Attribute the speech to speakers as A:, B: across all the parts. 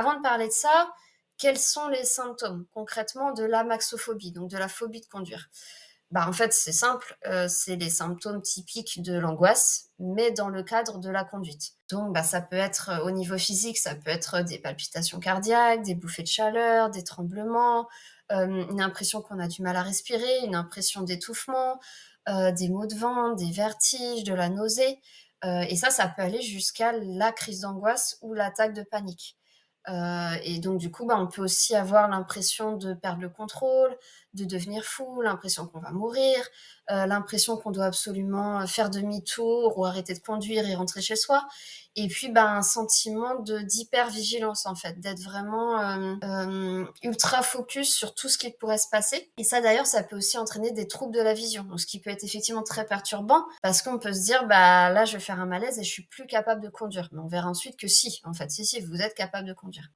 A: Avant de parler de ça, quels sont les symptômes concrètement de l'amaxophobie, donc de la phobie de conduire? Bah, en fait, c'est simple, c'est les symptômes typiques de l'angoisse, mais dans le cadre de la conduite. Donc, bah, ça peut être, au niveau physique, ça peut être des palpitations cardiaques, des bouffées de chaleur, des tremblements, une impression qu'on a du mal à respirer, une impression d'étouffement, des maux de ventre, des vertiges, de la nausée, et ça peut aller jusqu'à la crise d'angoisse ou l'attaque de panique. Et donc du coup, bah, on peut aussi avoir l'impression de perdre le contrôle, de devenir fou, l'impression qu'on va mourir, l'impression qu'on doit absolument, faire demi-tour ou arrêter de conduire et rentrer chez soi. Et puis, bah, un sentiment de d'hypervigilance en fait, d'être vraiment, ultra focus sur tout ce qui pourrait se passer. Et ça d'ailleurs, ça peut aussi entraîner des troubles de la vision, donc ce qui peut être effectivement très perturbant parce qu'on peut se dire: «Bah, là, je vais faire un malaise et je suis plus capable de conduire». Mais on verra ensuite que si, en fait, si, vous êtes capable de conduire.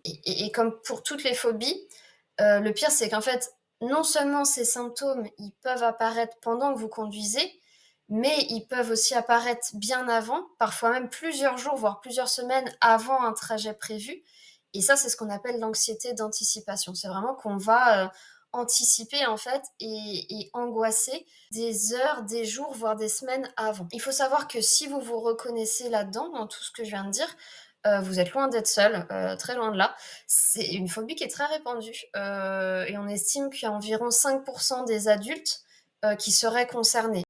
A: Et comme pour toutes les phobies, le pire, c'est qu'en fait, non seulement ces symptômes, ils peuvent apparaître pendant que vous conduisez, mais ils peuvent aussi apparaître bien avant, parfois même plusieurs jours, voire plusieurs semaines avant un trajet prévu. Et ça, c'est ce qu'on appelle l'anxiété d'anticipation. C'est vraiment qu'on va, anticiper en fait et angoisser des heures, des jours, voire des semaines avant. Il faut savoir que si vous vous reconnaissez là-dedans, dans tout ce que je viens de dire, vous êtes loin d'être seul, très loin de là. C'est une phobie qui est très répandue, et on estime qu'il y a environ 5 des adultes, qui seraient concernés.